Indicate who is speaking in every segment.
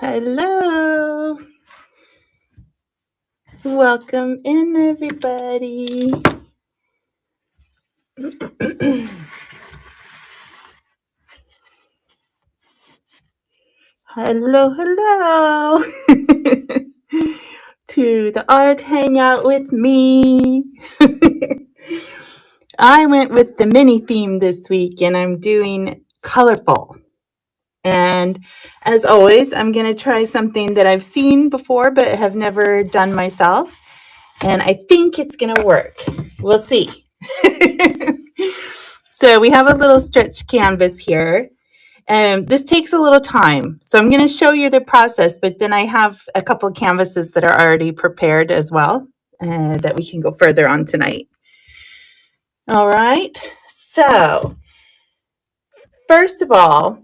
Speaker 1: Hello. Welcome in, everybody. Hello. To the art hangout with me. I went with the mini theme this week and I'm doing colorful. And as always, I'm going to try something that I've seen before but have never done myself. And I think it's going to work. We'll see. So we have a little stretch canvas here. This takes a little time. So I'm going to show you the process, but then I have a couple of canvases that are already prepared as well that we can go further on tonight. All right. So first of all,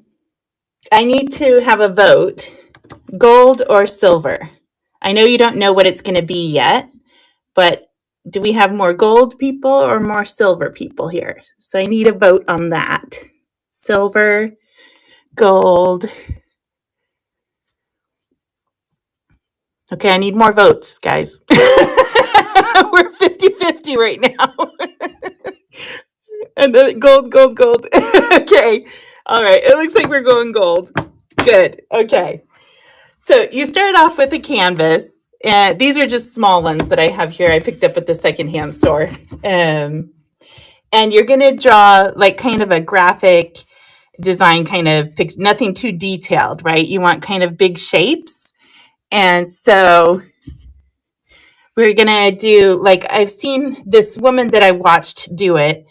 Speaker 1: I need to have a vote, gold or silver. I know you don't know what it's going to be yet, but do we have more gold people or more silver people here? So I need a vote on that. Silver, gold. Okay, I need more votes, guys. We're 50-50 right now. And then gold. Okay. All right. It looks like we're going gold. Good. Okay. So you start off with a canvas. These are just small ones that I have here. I picked up at the secondhand store. And you're going to draw like kind of a graphic design kind of picture, nothing too detailed, right? You want kind of big shapes. And so we're going to do, like, I've seen this woman that I watched do it.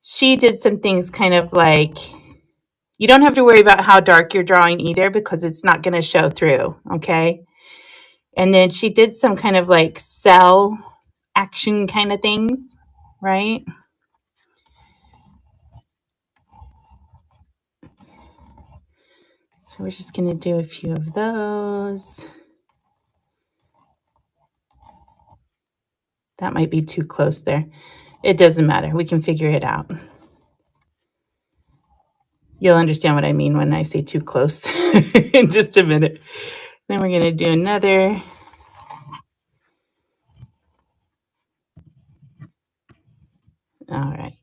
Speaker 1: She did some things kind of like, you don't have to worry about how dark you're drawing either because it's not going to show through, okay? And then she did some kind of like cell action kind of things, right? So we're just going to do a few of those. That might be too close there. It doesn't matter. We can figure it out. You'll understand what I mean when I say too close in just a minute. Then we're going to do another. All right.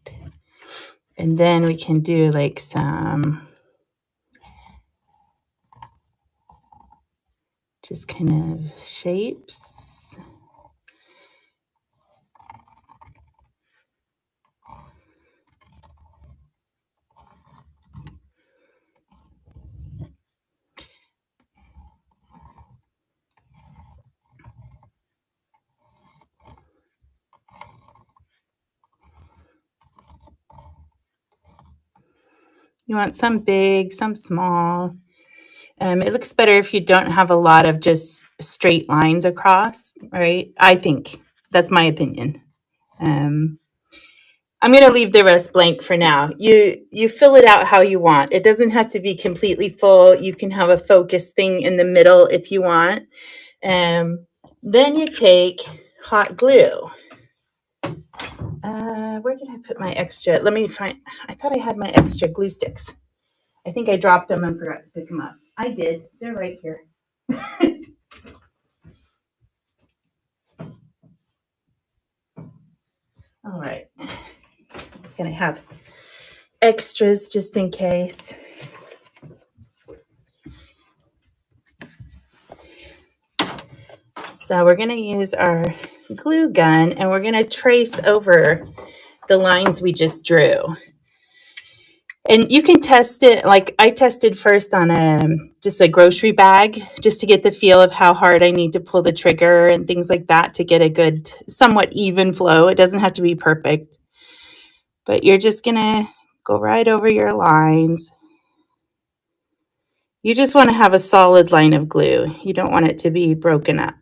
Speaker 1: And then we can do like some just kind of shapes. You want some big, some small. It looks better if you don't have a lot of just straight lines across, right? I think that's my opinion. I'm going to leave the rest blank for now. You fill it out how you want. It doesn't have to be completely full. You can have a focus thing in the middle if you want. Then you take hot glue. Where did I put my extra? Let me find. I thought I had my extra glue sticks. I think I dropped them and forgot to pick them up. I did. They're right here. All right. I'm just going to have extras just in case. So we're going to use our glue gun and we're going to trace over the lines we just drew. And you can test it, like I tested first on just a grocery bag, just to get the feel of how hard I need to pull the trigger and things like that to get a good, somewhat even flow. It doesn't have to be perfect, but you're just going to go right over your lines. You just want to have a solid line of glue. You don't want it to be broken up.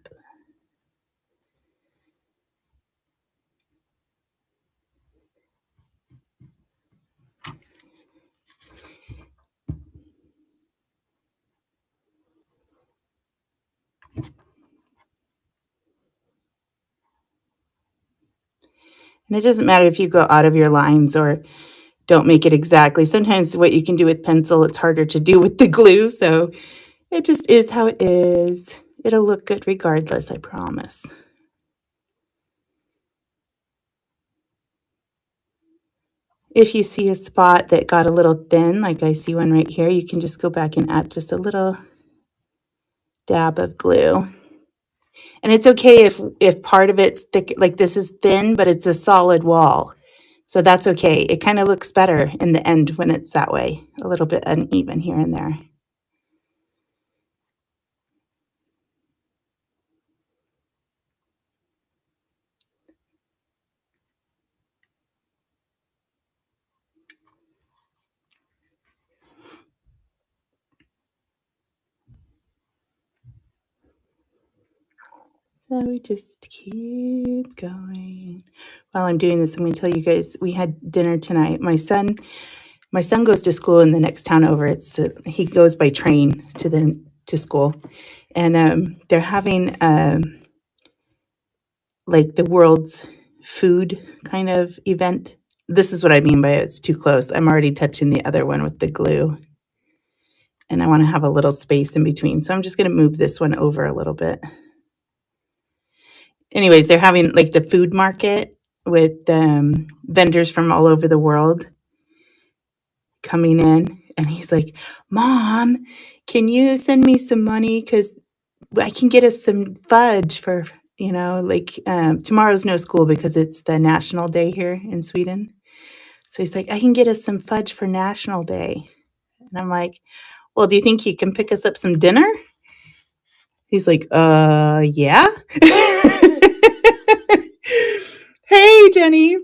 Speaker 1: And it doesn't matter if you go out of your lines or don't make it exactly. Sometimes what you can do with pencil, it's harder to do with the glue. So It just is how it is. It'll look good regardless, I promise. If you see a spot that got a little thin, like I see one right here, you can just go back and add just a little dab of glue. And it's okay if part of it's thick, like this is thin, but it's a solid wall. So that's okay. It kind of looks better in the end when it's that way, a little bit uneven here and there. So we just keep going. While I'm doing this, I'm going to tell you guys we had dinner tonight. My son goes to school in the next town over. He goes by train to school, and they're having like the world's food kind of event. This is what I mean by it's too close. I'm already touching the other one with the glue, and I want to have a little space in between. So I'm just going to move this one over a little bit. Anyways, they're having like the food market with vendors from all over the world coming in. And he's like, Mom, can you send me some money? Because I can get us some fudge for, tomorrow's no school because it's the National Day here in Sweden. So he's like, I can get us some fudge for National Day. And I'm like, well, do you think you can pick us up some dinner? He's like, yeah. Hey, Jenny.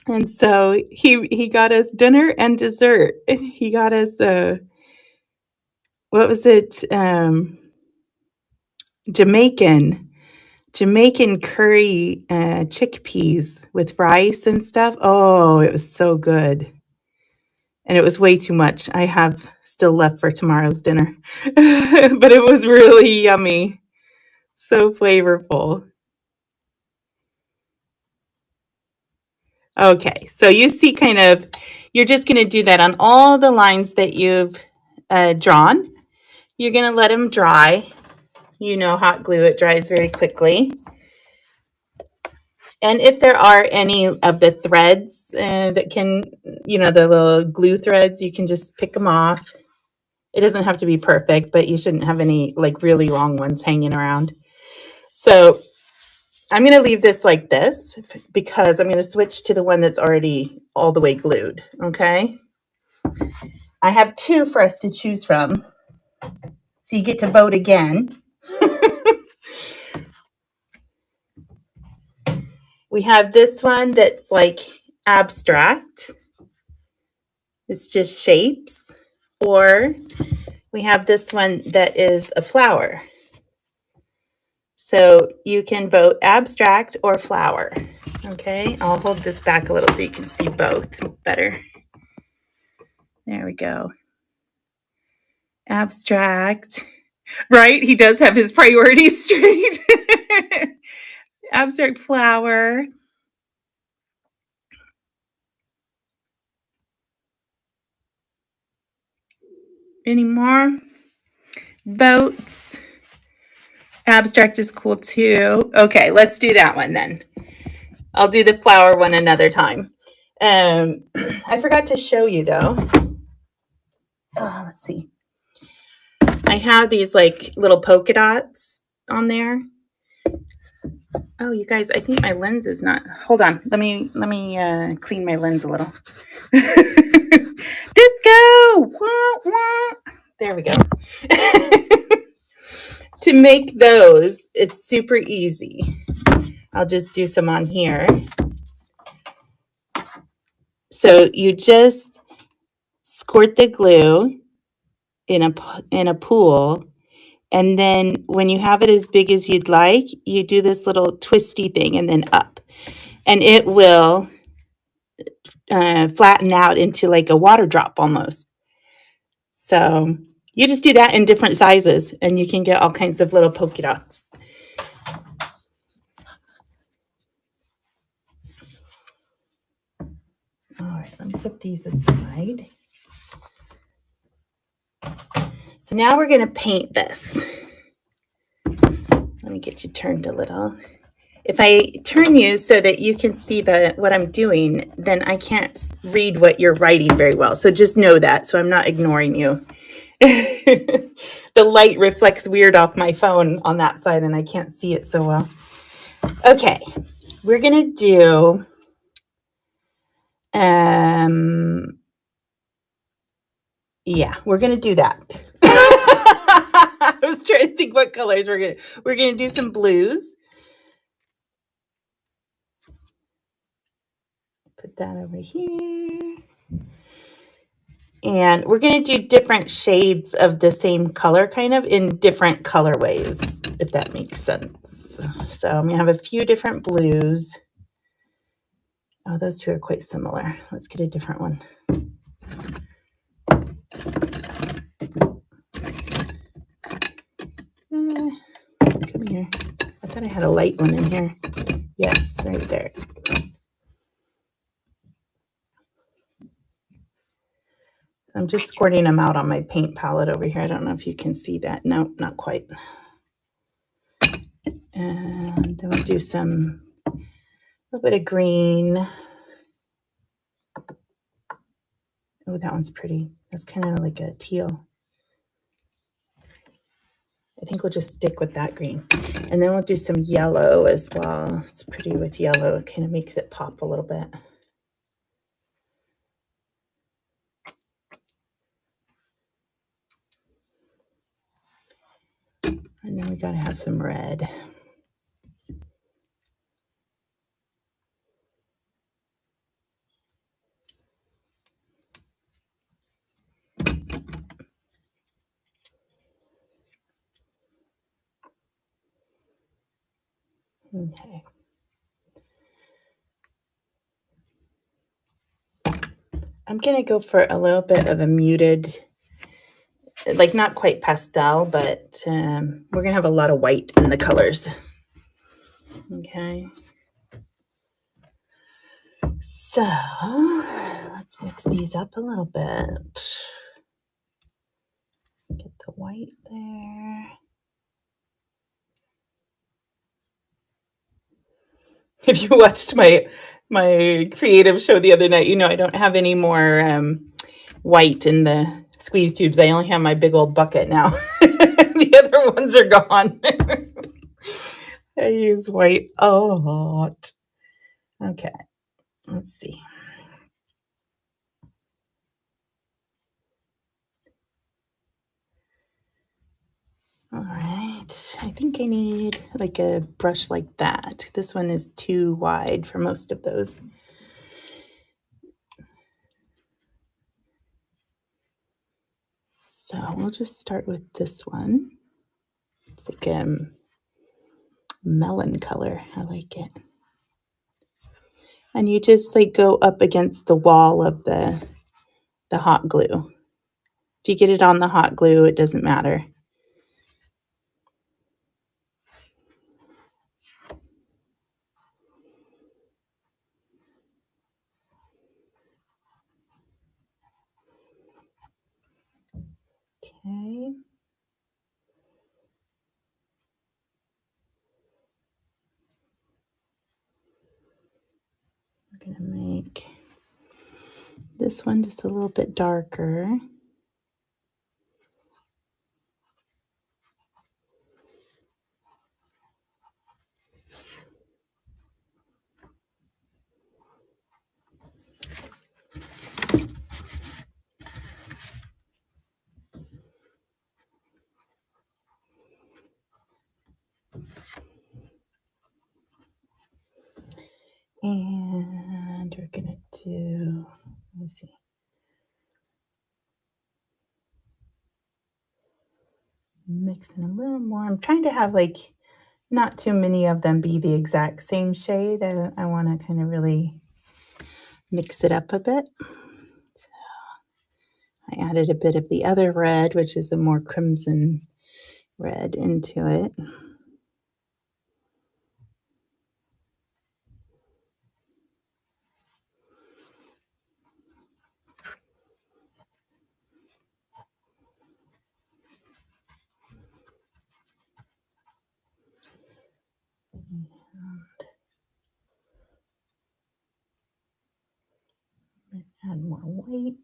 Speaker 1: And so he got us dinner and dessert. He got us what was it? Jamaican curry chickpeas with rice and stuff. Oh, it was so good. And it was way too much. I have still left for tomorrow's dinner. But it was really yummy. So flavorful. Okay, so you see you're just going to do that on all the lines that you've drawn. You're going to let them dry. You know hot glue, it dries very quickly. And if there are any of the threads that can, the little glue threads, you can just pick them off. It doesn't have to be perfect, but you shouldn't have any like really long ones hanging around. So I'm going to leave this like this because I'm going to switch to the one that's already all the way glued. Okay. I have two for us to choose from. So you get to vote again. We have this one that's like abstract. It's just shapes. Or we have this one that is a flower. So you can vote abstract or flower. Okay, I'll hold this back a little so you can see both better. There we go. Abstract. Right? He does have his priorities straight. Abstract flower. Any more votes? Abstract is cool too. Okay, let's do that one then. I'll do the flower one another time. I forgot to show you though. Oh, let's see. I have these like little polka dots on there. Oh, you guys, I think my lens is not. Hold on. Let me clean my lens a little. Disco! Wah, wah. There we go. To make those, it's super easy. I'll just do some on here. So you just squirt the glue in a pool, and then when you have it as big as you'd like, you do this little twisty thing and then up, and it will flatten out into like a water drop almost. So you just do that in different sizes, and you can get all kinds of little polka dots. All right, let me set these aside. So So now we're going to paint this. Let me get you turned a little. If I turn you so that you can see what I'm doing, then I can't read what you're writing very well. So just know that. So I'm not ignoring you. The light reflects weird off my phone on that side and I can't see it so well. Okay, we're going to do yeah, we're going to do that. I was trying to think what colors we're going to do some blues. Put that over here. And we're going to do different shades of the same color, kind of in different colorways, if that makes sense. So I'm going to have a few different blues. Oh, those two are quite similar. Let's get a different one. Come here. I thought I had a light one in here. Yes, right there. I'm just squirting them out on my paint palette over here. I don't know if you can see that. No, not quite. And then we'll do a little bit of green. Oh, that one's pretty. That's kind of like a teal. I think we'll just stick with that green. And then we'll do some yellow as well. It's pretty with yellow. It kind of makes it pop a little bit. And then we got to have some red. Okay. I'm going to go for a little bit of a muted, like not quite pastel, but we're going to have a lot of white in the colors. Okay. So let's mix these up a little bit. Get the white there. If you watched my creative show the other night, you know I don't have any more white in the squeeze tubes. I only have my big old bucket now. The other ones are gone. I use white a lot. Okay, let's see. All right, I think I need like a brush like that. This one is too wide for most of those. So we'll just start with this one. It's like melon color. I like it. And you just like go up against the wall of the hot glue. If you get it on the hot glue, it doesn't matter. Okay. I'm going to make this one just a little bit darker. And we're going to do, let me see. Mixing a little more. I'm trying to have like not too many of them be the exact same shade. I want to kind of really mix it up a bit. So I added a bit of the other red, which is a more crimson red, into it. white.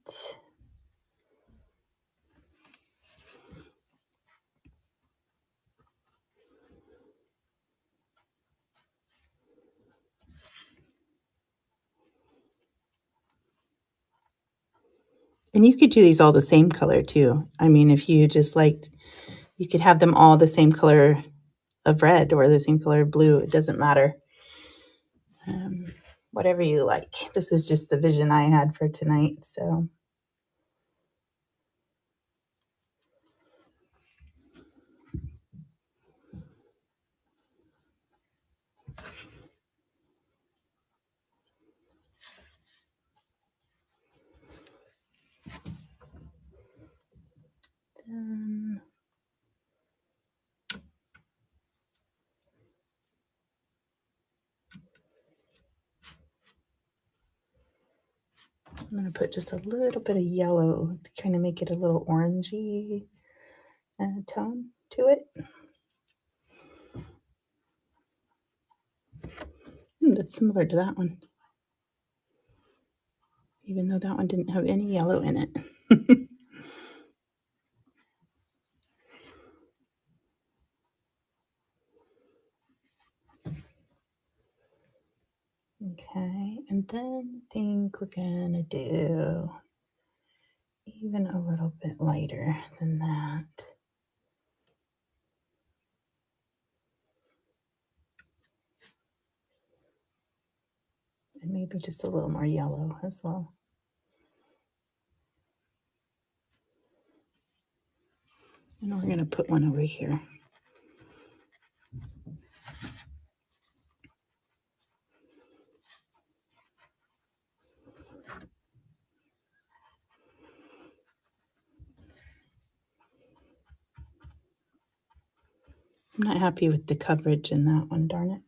Speaker 1: And you could do these all the same color too. I mean, if you just liked, you could have them all the same color of red or the same color of blue. It doesn't matter. Whatever you like. This is just the vision I had for tonight. So I'm going to put just a little bit of yellow to kind of make it a little orangey tone to it. That's similar to that one, even though that one didn't have any yellow in it. Okay, and then I think we're gonna do even a little bit lighter than that. And maybe just a little more yellow as well. And we're gonna put one over here. I'm not happy with the coverage in that one, darn it.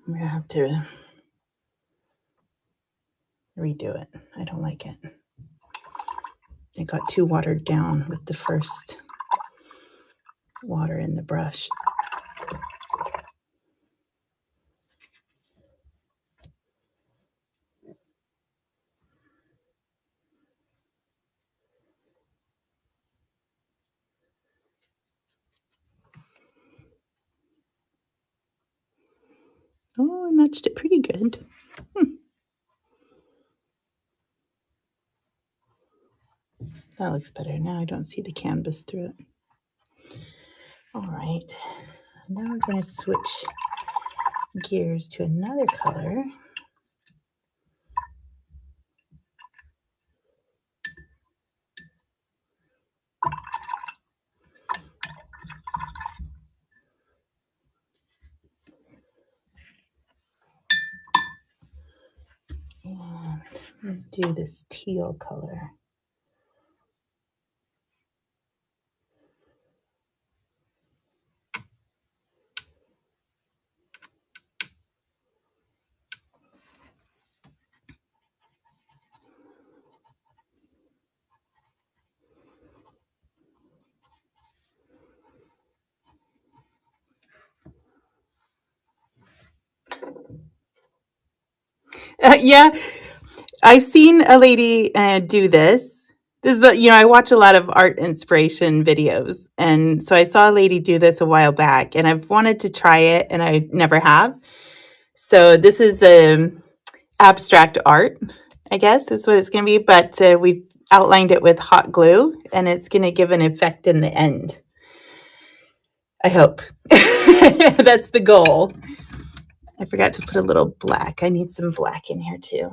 Speaker 1: I'm gonna have to redo it. I don't like it. It got too watered down with the first water in the brush. Oh, I matched it pretty good. That looks better. Now I don't see the canvas through it. All right, now we're going to switch gears to another color. And do this teal color. Yeah, I've seen a lady do this. This is, I watch a lot of art inspiration videos. And so I saw a lady do this a while back, and I've wanted to try it, and I never have. So this is abstract art, I guess is what it's going to be. But we've outlined it with hot glue, and it's going to give an effect in the end. I hope. That's the goal. I forgot to put a little black. I need some black in here too.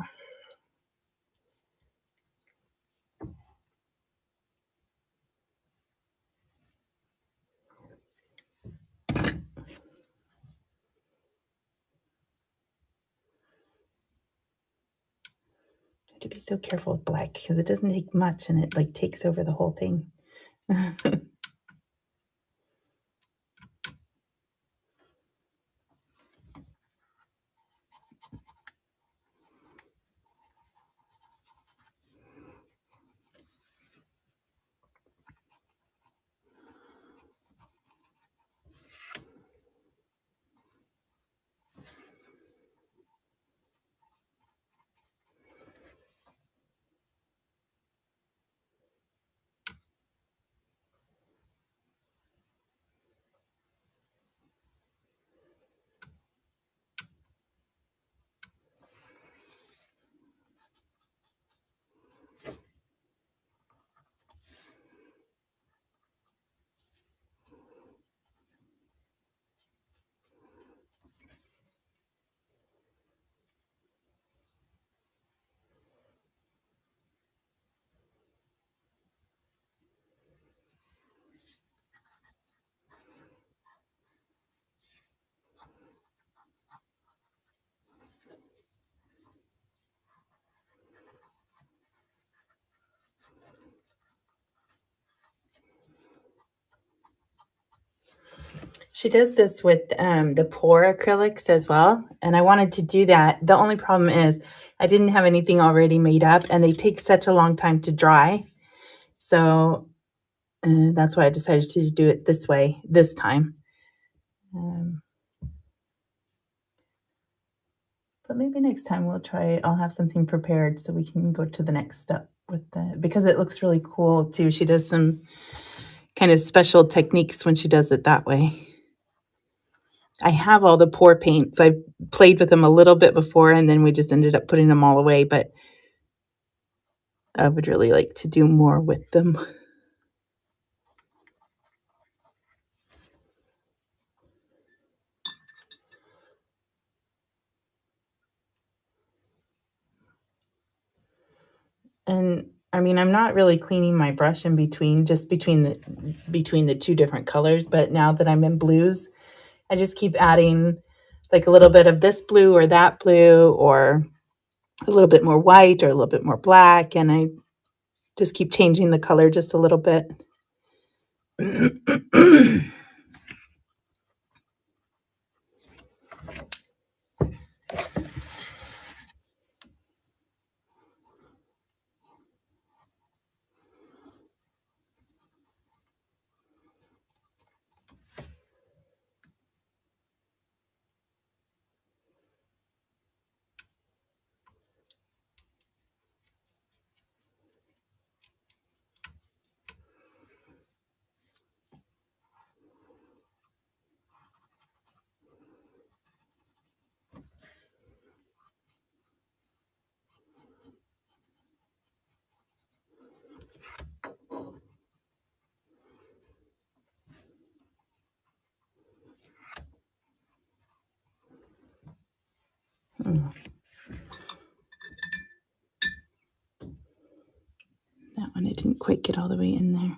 Speaker 1: To be so careful with black because it doesn't take much and it like takes over the whole thing. She does this with the pour acrylics as well. And I wanted to do that. The only problem is I didn't have anything already made up and they take such a long time to dry. So that's why I decided to do it this way this time. But maybe next time we'll try, I'll have something prepared so we can go to the next step with the, because it looks really cool too. She does some kind of special techniques when she does it that way. I have all the pour paints. I've played with them a little bit before and then we just ended up putting them all away, but I would really like to do more with them. And I mean, I'm not really cleaning my brush in between, just between the two different colors, but now that I'm in blues, I just keep adding like a little bit of this blue or that blue or a little bit more white or a little bit more black, and I just keep changing the color just a little bit. That one, I didn't quite get all the way in there.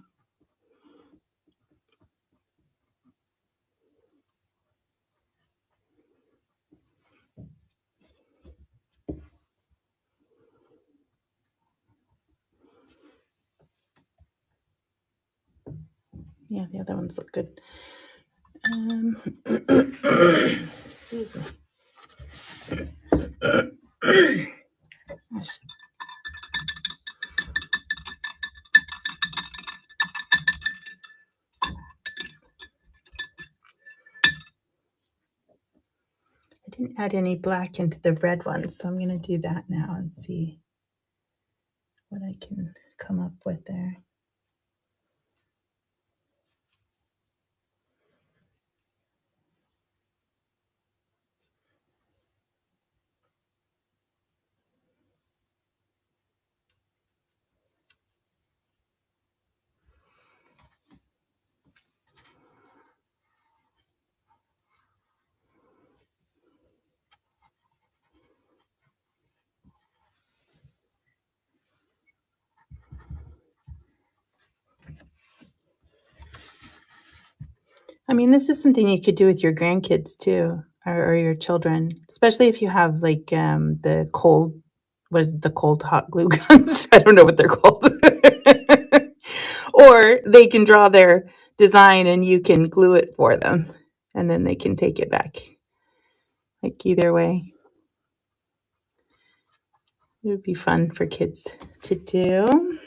Speaker 1: Yeah, the other ones look good. Excuse me. Gosh. I didn't add any black into the red ones, so I'm going to do that now and see what I can come up with there. I mean, this is something you could do with your grandkids too, or your children, especially if you have like the cold, what is it, the cold hot glue guns? I don't know what they're called. Or they can draw their design and you can glue it for them and then they can take it back. Like either way, it would be fun for kids to do.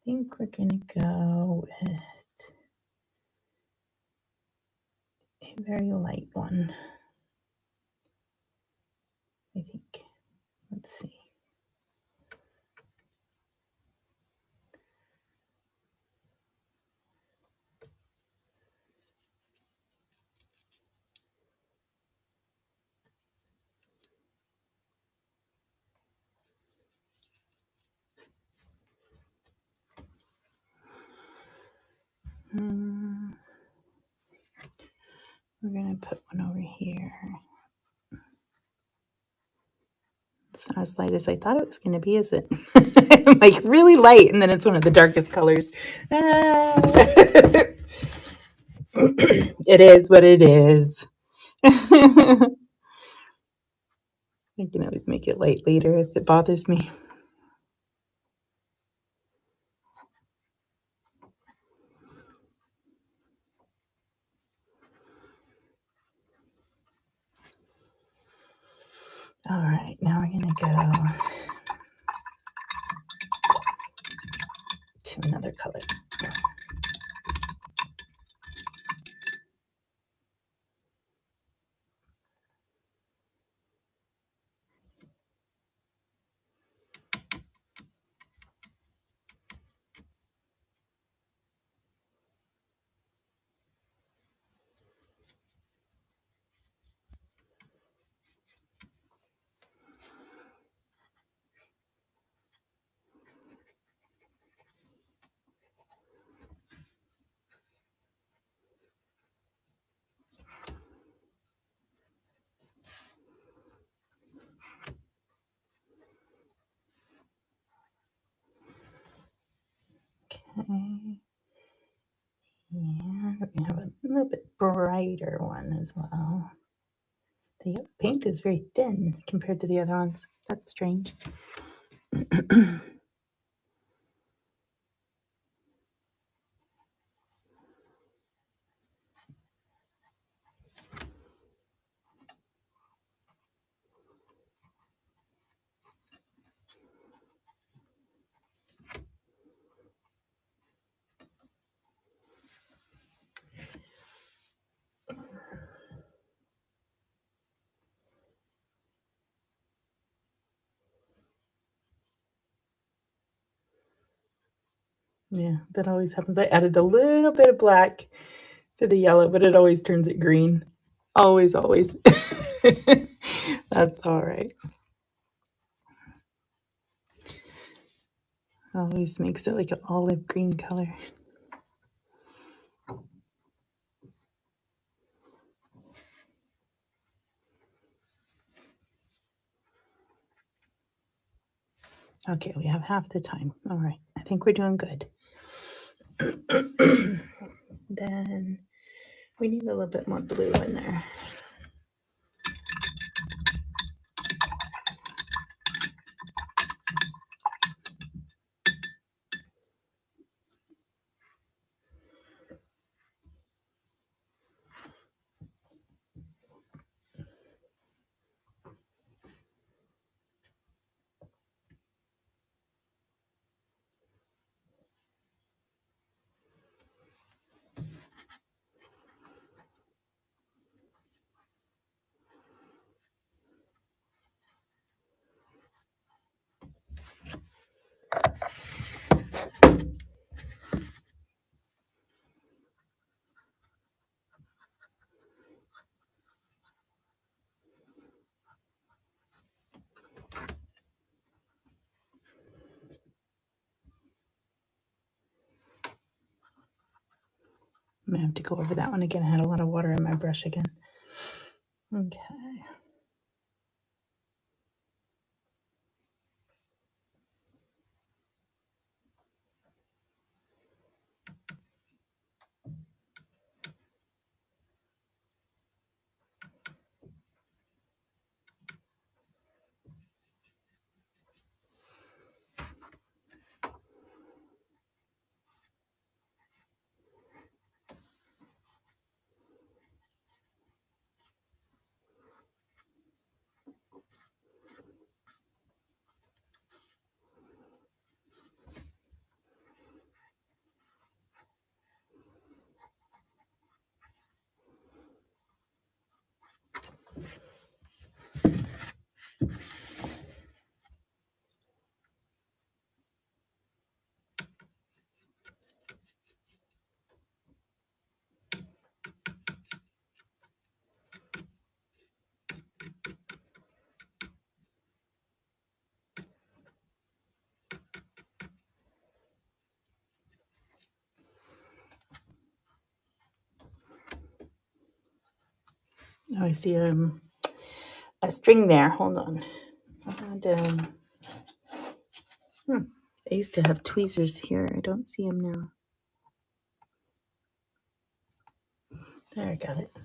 Speaker 1: I think we're gonna go with a very light one. I think. Let's see. We're gonna put one over here. It's not as light as I thought it was gonna be, is it? Like really light, and then it's one of the darkest colors. It is what it is. I can always make it light later if it bothers me. All right, now we're going to go to another color. Okay. And we have a little bit brighter one as well. The yellow paint is very thin compared to the other ones. That's strange. Yeah, that always happens. I added a little bit of black to the yellow, but it always turns it green. Always, always. That's all right. Always makes it like an olive green color. Okay, we have half the time. All right, I think we're doing good. Then we need a little bit more blue in there. I'm gonna have to go over that one again. I had a lot of water in my brush again. Okay. Oh, I see a string there. Hold on. I had, I used to have tweezers here. I don't see them now. There, I got it.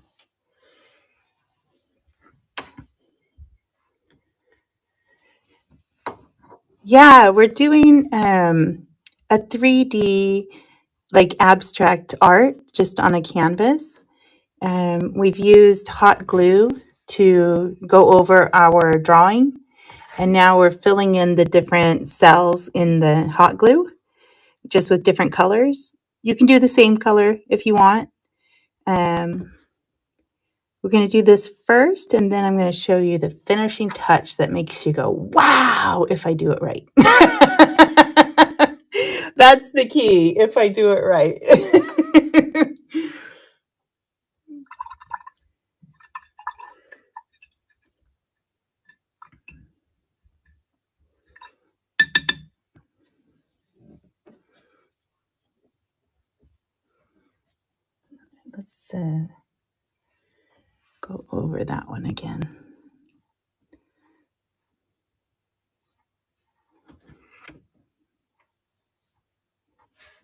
Speaker 1: Yeah, we're doing a 3D like abstract art just on a canvas. We've used hot glue to go over our drawing. And now we're filling in the different cells in the hot glue, just with different colors. You can do the same color if you want. We're going to do this first, and then I'm going to show you the finishing touch that makes you go, wow, if I do it right. That's the key, if I do it right. Let's go over that one again.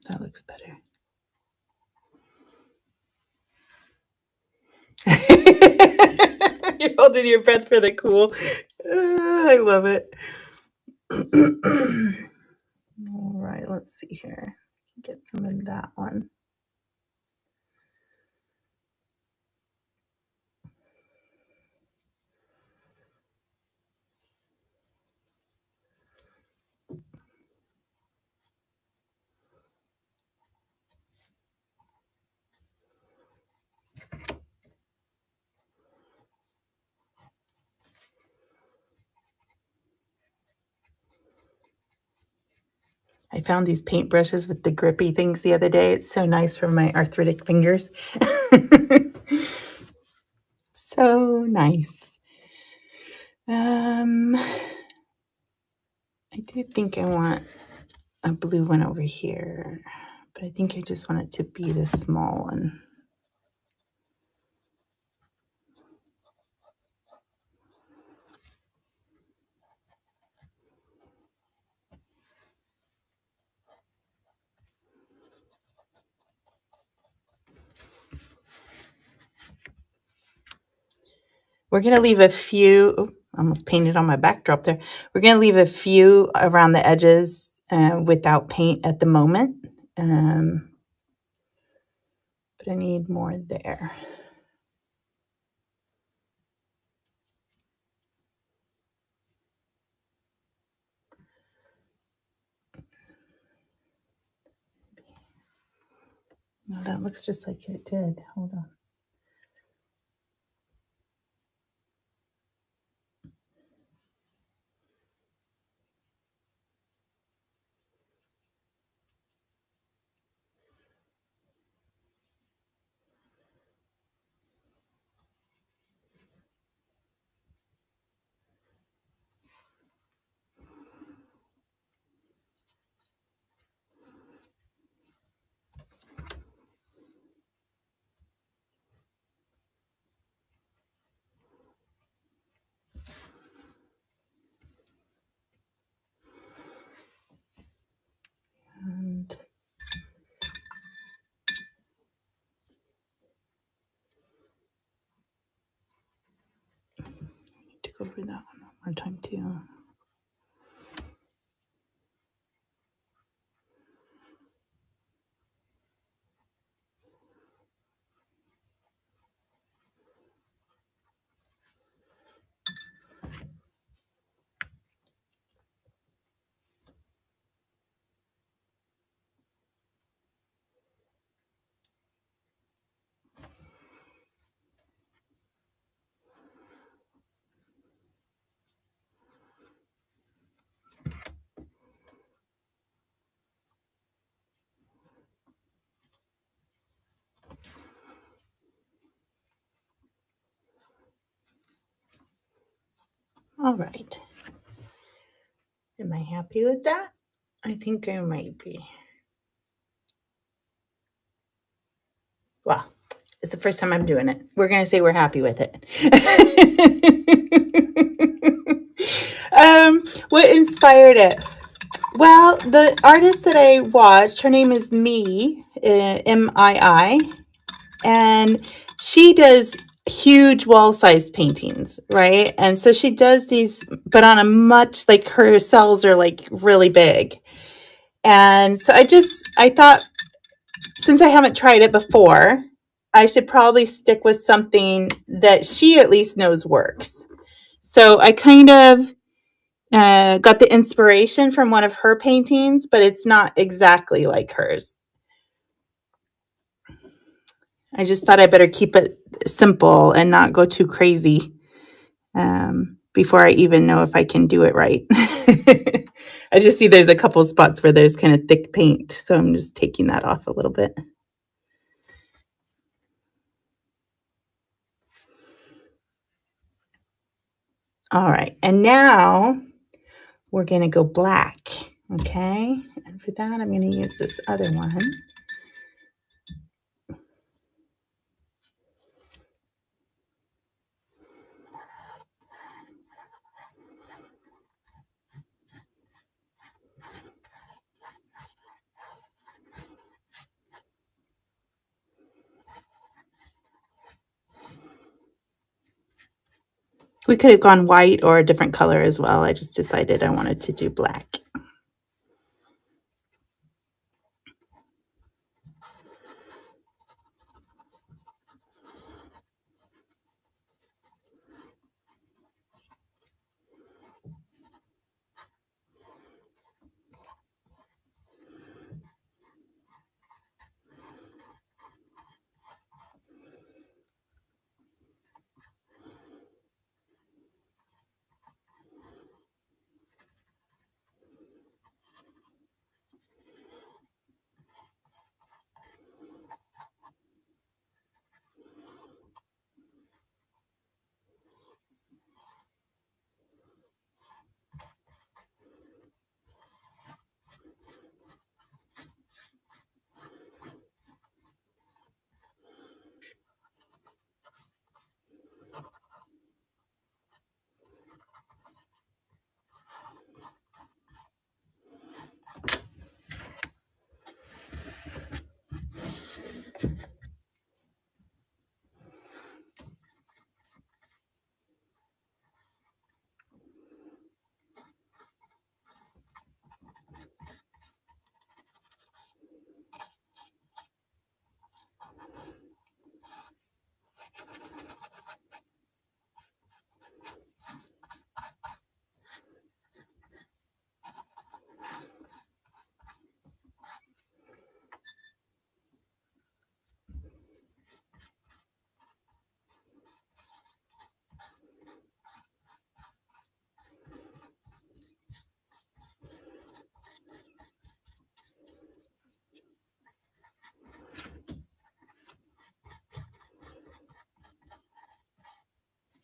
Speaker 1: That looks better. You're holding your breath for the cool. I love it. All right, let's see here. Get some of that one. I found these paintbrushes with the grippy things the other day. It's so nice for my arthritic fingers. So nice. I do think I want a blue one over here, but I think I just want it to be the small one. We're going to leave a few, almost painted on my backdrop there. We're going to leave a few around the edges without paint at the moment. But I need more there. No, that looks just like it did. Hold on. And I need to go over that one more time too. All right. Am I happy with that? I think I might be. Well, it's the first time I'm doing it. We're going to say we're happy with it. What inspired it? Well, the artist that I watched, her name is Mii, M-I-I, and she does huge wall-sized paintings, right? And so she does these, but on a much, like her cells are like really big. And so I thought, since I haven't tried it before, I should probably stick with something that she at least knows works. So I kind of got the inspiration from one of her paintings, but it's not exactly like hers. I just thought I better keep it simple and not go too crazy before I even know if I can do it right. I just see there's a couple spots where there's kind of thick paint, so I'm just taking that off a little bit. All right, and now we're going to go black, okay? And for that, I'm going to use this other one. We could have gone white or a different color as well. I just decided I wanted to do black.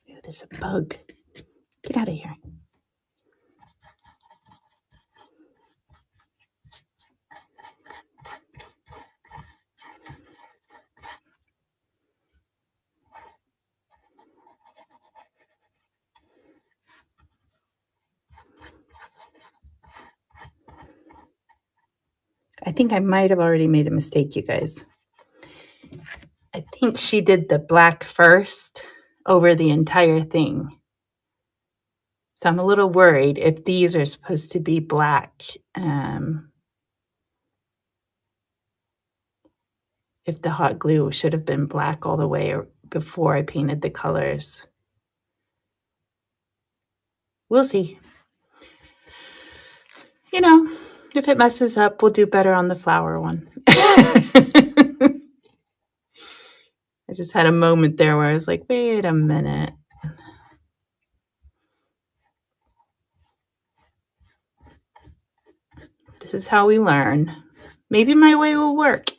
Speaker 1: Ew, there's a bug. Get out of here. I think I might have already made a mistake, you guys. I think she did the black first over the entire thing. So I'm a little worried if these are supposed to be black, if the hot glue should have been black all the way before I painted the colors. We'll see. You know, if it messes up, we'll do better on the flower one. I just had a moment there where I was like, wait a minute. This is how we learn. Maybe my way will work.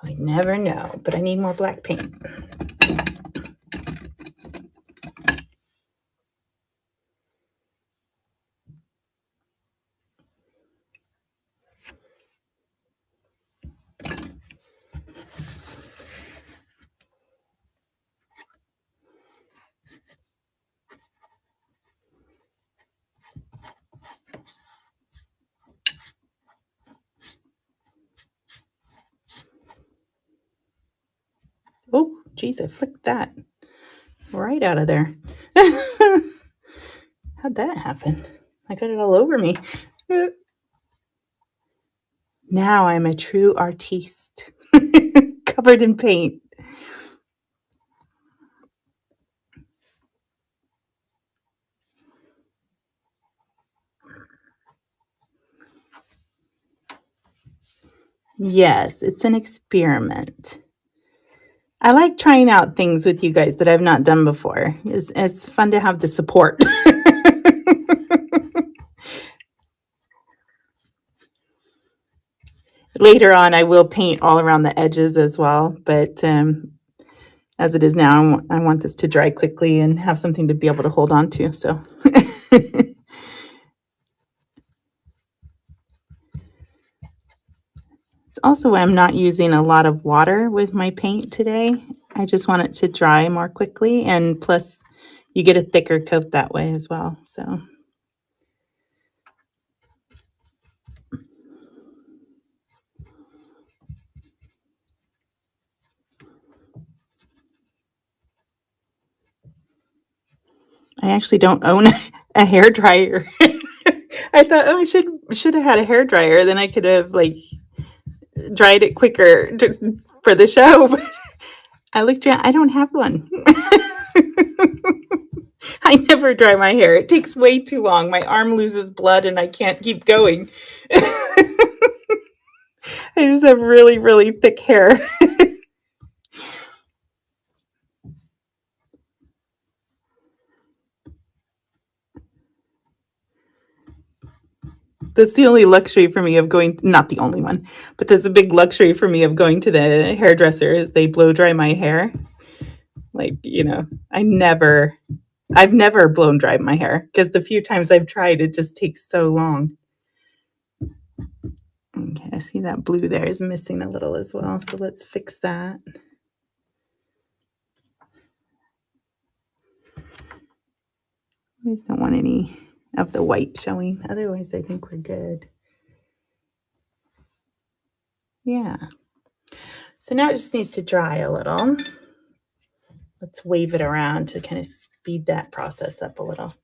Speaker 1: We never know, but I need more black paint. Oh, geez, I flicked that right out of there. How'd that happen? I got it all over me. Now I'm a true artiste, covered in paint. Yes, it's an experiment. I like trying out things with you guys that I've not done before. It's fun to have the support. Later on, I will paint all around the edges as well, but as it is now, I want this to dry quickly and have something to be able to hold on to. So it's also why I'm not using a lot of water with my paint today. I just want it to dry more quickly, and plus you get a thicker coat that way as well. So I actually don't own a hair dryer. I thought, oh, I should have had a hair dryer. Then I could have like dried it quicker for the show. I looked around. I don't have one. I never dry my hair. It takes way too long. My arm loses blood and I can't keep going. I just have really, really thick hair. That's the only luxury for me of going, not the only one, but there's a big luxury for me of going to the hairdresser is they blow dry my hair. Like, I've never blown dried my hair because the few times I've tried, it just takes so long. Okay, I see that blue there is missing a little as well, so let's fix that. I just don't want any of the white showing. Otherwise, I think we're good. Yeah. So now it just needs to dry a little. Let's wave it around to kind of speed that process up a little.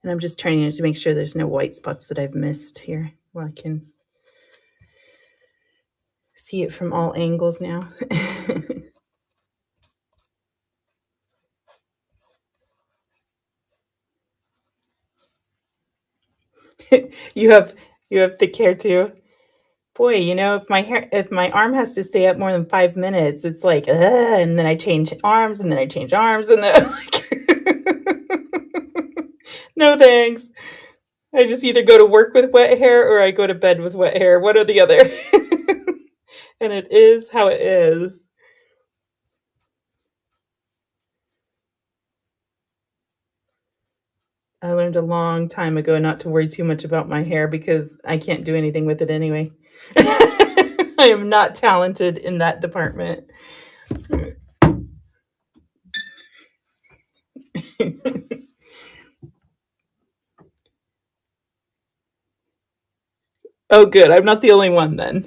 Speaker 1: And I'm just trying to make sure there's no white spots that I've missed here. Well, I can see it from all angles now. you have thick hair too. Boy, if my arm has to stay up more than 5 minutes, it's like, and then I change arms, and then I change arms, and then no thanks. I just either go to work with wet hair or I go to bed with wet hair, one or the other. And it is how it is. I learned a long time ago not to worry too much about my hair because I can't do anything with it anyway. I am not talented in that department. Oh, good. I'm not the only one then.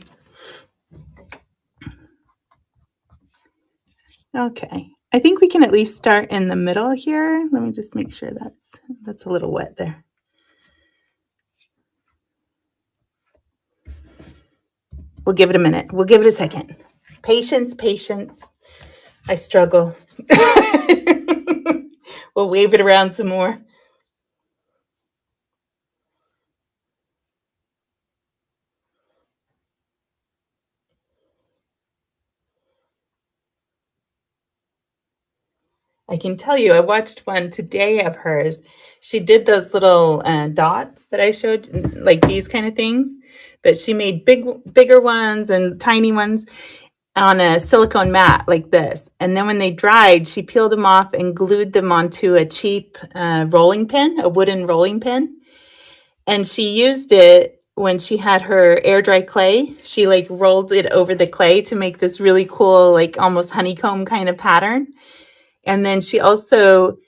Speaker 1: Okay. I think we can at least start in the middle here. Let me just make sure that's a little wet there. We'll give it a minute. We'll give it a second. Patience, patience. I struggle. We'll wave it around some more. I can tell you, I watched one today of hers. She did those little dots that I showed, like these kind of things, but she made bigger ones and tiny ones on a silicone mat like this. And then when they dried, she peeled them off and glued them onto a cheap rolling pin, a wooden rolling pin. And she used it when she had her air dry clay. She like rolled it over the clay to make this really cool, like almost honeycomb kind of pattern. And then she also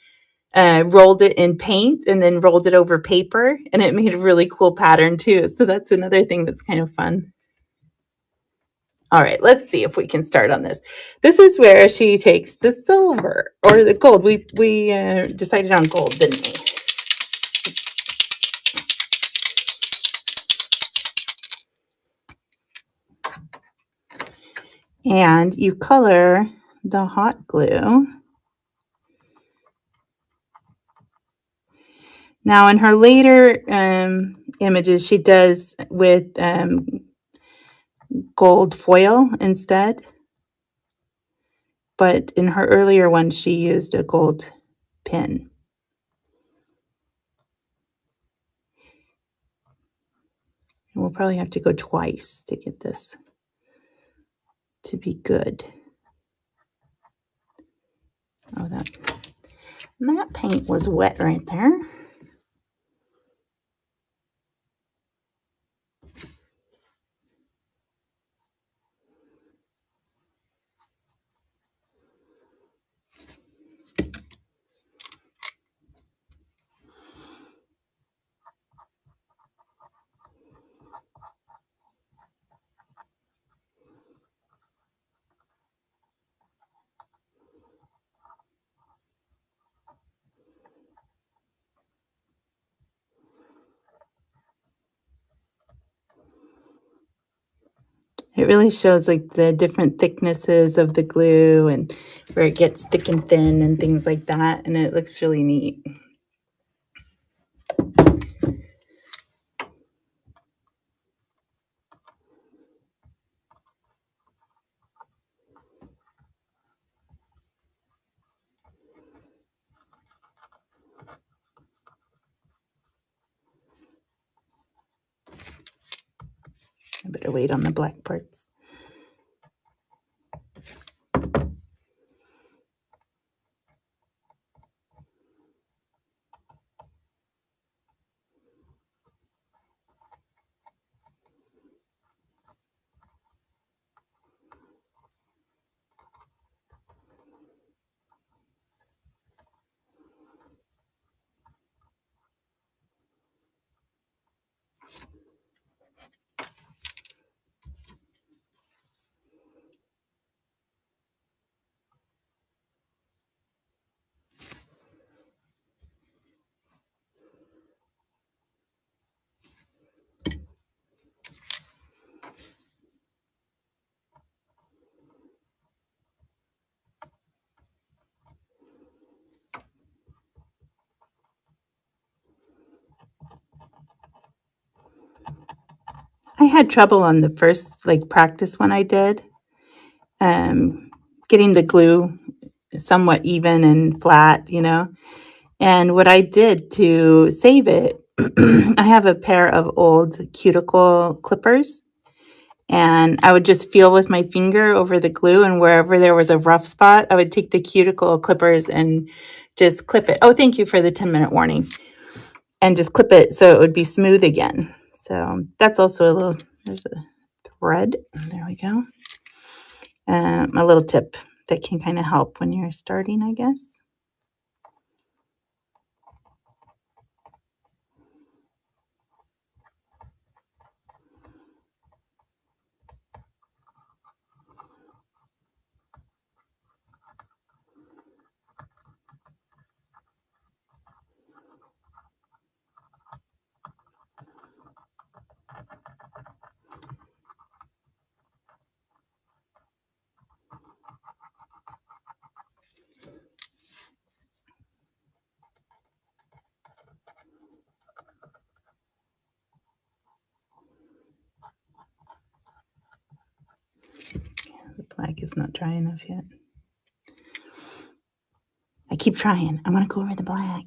Speaker 1: rolled it in paint and then rolled it over paper. And it made a really cool pattern too. So that's another thing that's kind of fun. All right, let's see if we can start on this. This is where she takes the silver or the gold. We decided on gold, didn't we? And you color the hot glue Now in her later images, she does with gold foil instead. But in her earlier ones, she used a gold pin. And we'll probably have to go twice to get this to be good. Oh, that paint was wet right there. It really shows like the different thicknesses of the glue and where it gets thick and thin and things like that. And it looks really neat. I better wait on the black parts. I had trouble on the first like practice one I did, getting the glue somewhat even and flat, you know. And what I did to save it, I have a pair of old cuticle clippers, and I would just feel with my finger over the glue, and wherever there was a rough spot, I would take the cuticle clippers and just clip it. Oh, thank you for the 10-minute warning. And just clip it so it would be smooth again. So that's also a little, there's a thread. There we go. A little tip that can kind of help when you're starting, I guess. The black is not dry enough yet. I keep trying. I'm going to go over the black.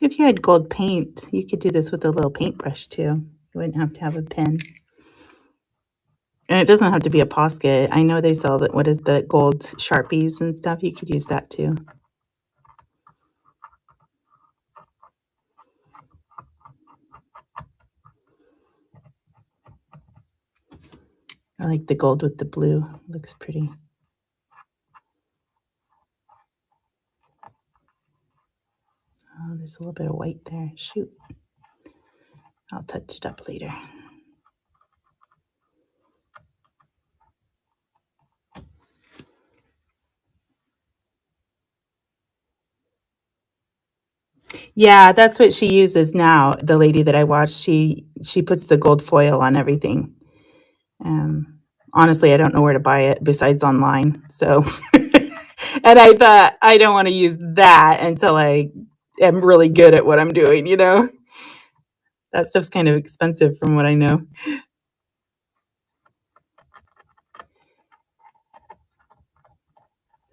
Speaker 1: If you had gold paint, you could do this with a little paintbrush too. You wouldn't have to have a pen. And it doesn't have to be a Posket. I know they sell that. What is the gold Sharpies and stuff? You could use that too. I like the gold with the blue. It looks pretty. Oh, there's a little bit of white there. Shoot. I'll touch it up later. Yeah, that's what she uses now. The lady that I watched, she puts the gold foil on everything. Honestly, I don't know where to buy it besides online. So, and I thought I don't want to use that until I am really good at what I'm doing. That stuff's kind of expensive from what I know.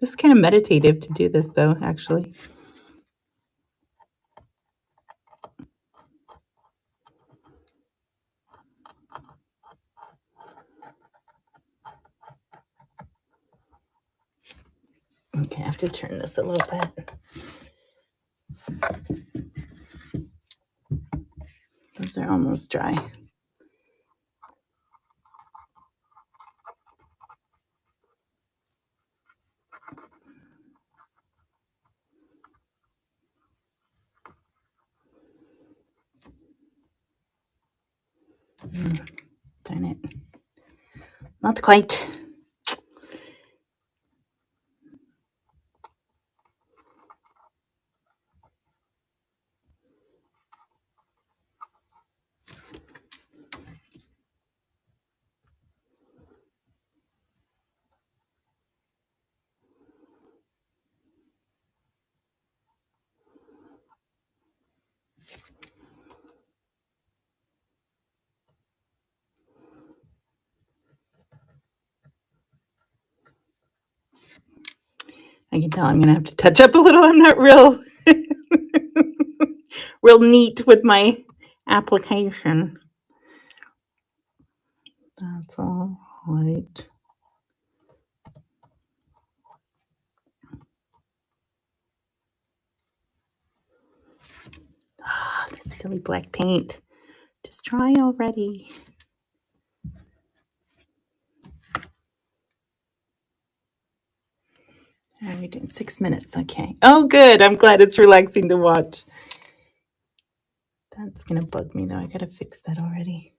Speaker 1: It's kind of meditative to do this, though, actually. Okay, I have to turn this a little bit. Those are almost dry. Darn it. Not quite. I can tell I'm going to have to touch up a little. I'm not real real neat with my application. That's all right. Ah, this silly black paint. Just dry already. All right, in 6 minutes. Okay. Oh, good. I'm glad it's relaxing to watch. That's going to bug me, though. I got to fix that already.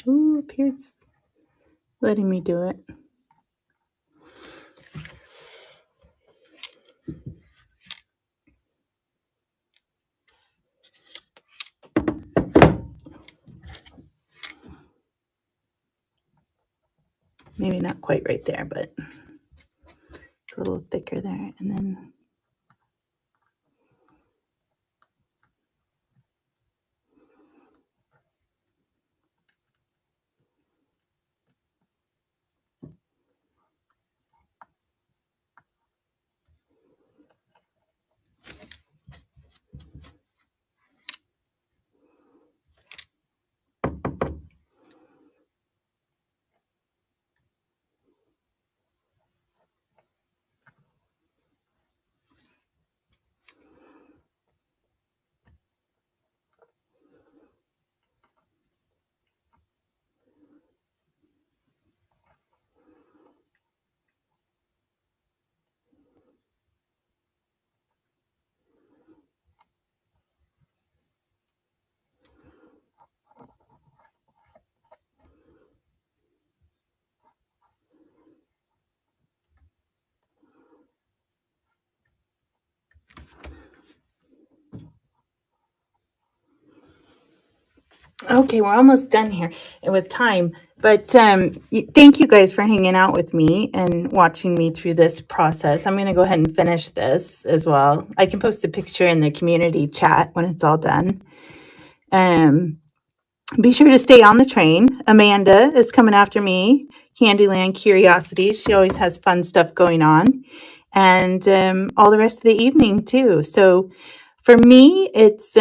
Speaker 1: Ooh, up here it's letting me do it. Maybe not quite right there, but it's a little thicker there. And then Okay, we're almost done here with time. But thank you guys for hanging out with me and watching me through this process. I'm going to go ahead and finish this as well. I can post a picture in the community chat when it's all done. Be sure to stay on the train. Amanda is coming after me. Candyland Curiosities. She always has fun stuff going on. And all the rest of the evening, too. So for me, it's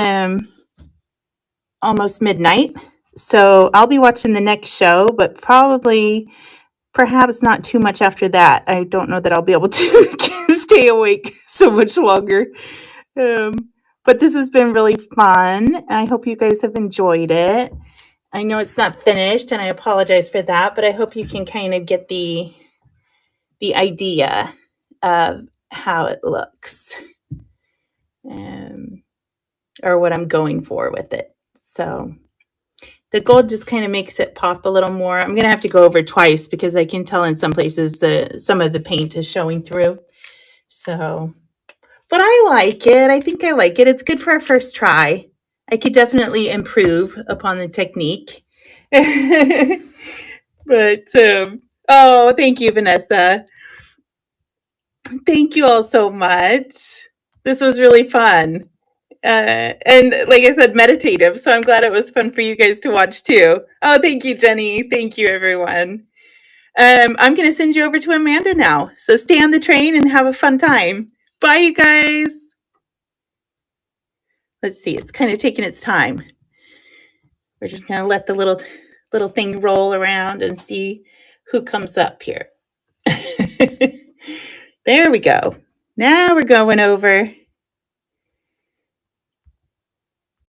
Speaker 1: almost midnight. So I'll be watching the next show, but perhaps not too much after that. I don't know that I'll be able to stay awake so much longer. But this has been really fun. I hope you guys have enjoyed it. I know it's not finished, and I apologize for that, but I hope you can kind of get the idea of how it looks, or what I'm going for with it. So the gold just kind of makes it pop a little more. I'm going to have to go over twice because I can tell in some places some of the paint is showing through. So, but I like it. I think I like it. It's good for our first try. I could definitely improve upon the technique. But, oh, thank you, Vanessa. Thank you all so much. This was really fun. And like I said, meditative. So I'm glad it was fun for you guys to watch too. Oh, thank you, Jenny. Thank you, everyone. I'm going to send you over to Amanda now. So stay on the train and have a fun time. Bye, you guys. Let's see. It's kind of taking its time. We're just going to let the little thing roll around and see who comes up here. There we go. Now we're going over